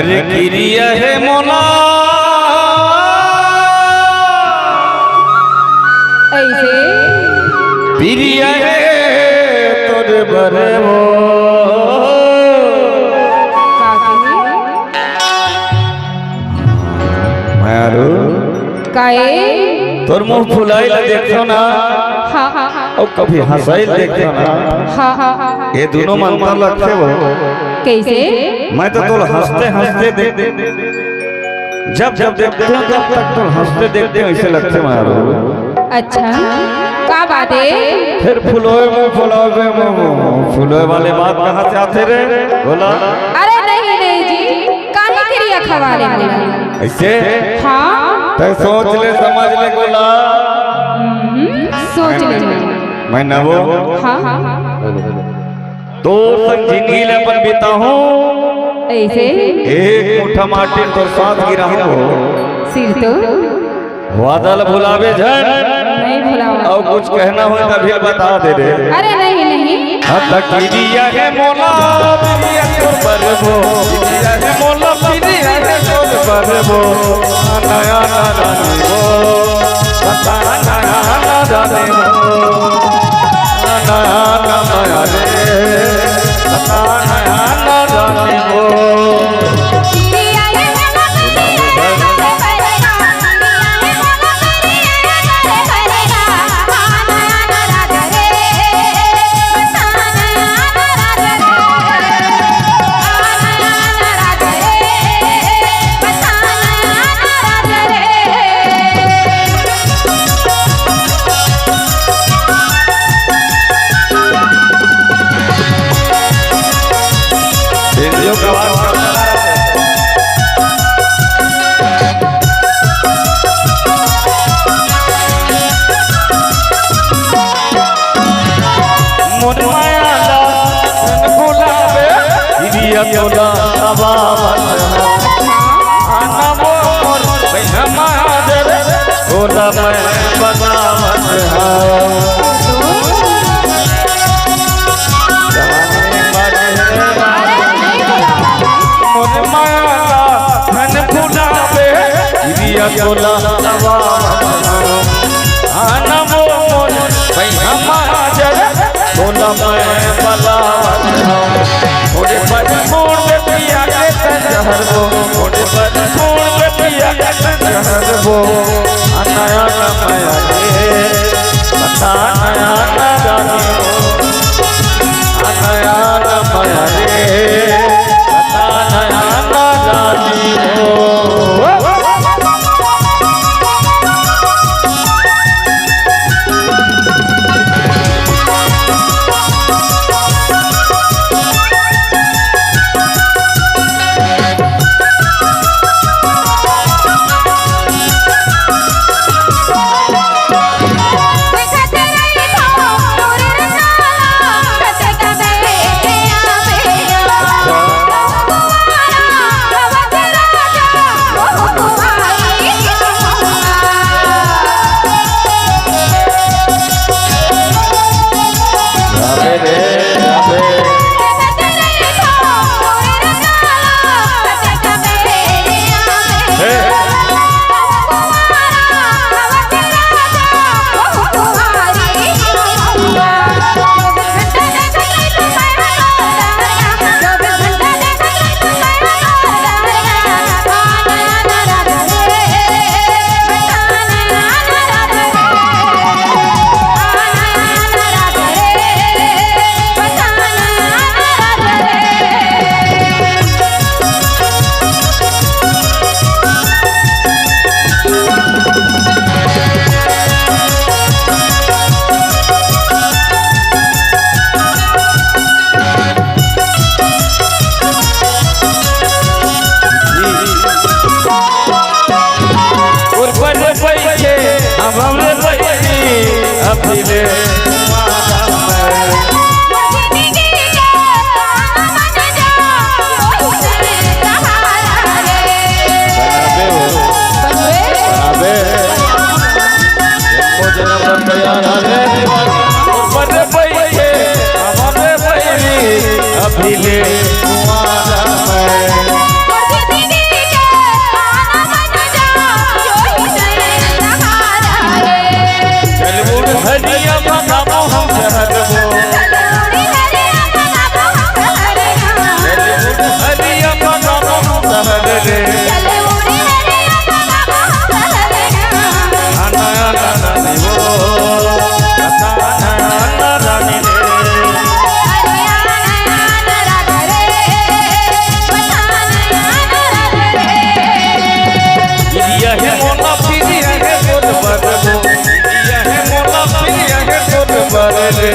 अरे किरिया है मोला ऐसे पिरिया है तोरे बरे वो मारू काए तोर मुंह फुलाइल देखो ना हाँ हाँ और कभी हंसाइल देखो ना हाँ हाँ ये दोनों मंत्र लगते वो कैसे मैं तो तोल हंसते हंसते देख जब जब देखते हो जब तक तो हंसते देखते हो ऐसे लगते मारो। अच्छा क्या बात है फिर फुलोए मुंह फुलोए वाले बात कहाँ से आते रे बोला। अरे नहीं नहीं जी काहे क्रिया खवाले बोला ऐसे हाँ तो सोच ले समझ ले बोला सोच ले मैं न वो हाँ हाँ हाँ तो जिंदगी ले अपन बीता हूँ ऐसे एक मुठ्ठा माटी तो साथ गिरा हो सिर तो वादल भुलावे झन नहीं भुलावा और कुछ कहना हो तभी बता दे रे। अरे नहीं नहीं किरिया है मोला पिरिया तोर बरबो किरिया है मोला पिरिया है तोर बरबो नया रानी वो नया रानी वो नया नया रे नया रानी वो तोला आना वो मोर बहना महादेव तोला मैं बनावत मोर माया धन फुलावे गिरिया तोला आना वो मोर बहना महादेव तोला मैं बनावत मोरे पर मोड़ पे पिया के तजहर वो मोरे पर मोड़ पे पिया के तजहर वो नया नया रे बता नया नया नया नया रे बता नया नया अभी ले कुआरा मैं हरिया बनाबो हम जहरबो हरिया बनाबो हम जहर रे आना आना रानी वो आना रानी ये है मोला फिर ये है गोद बरबो ये है मोला फिर ये है गोद बरबो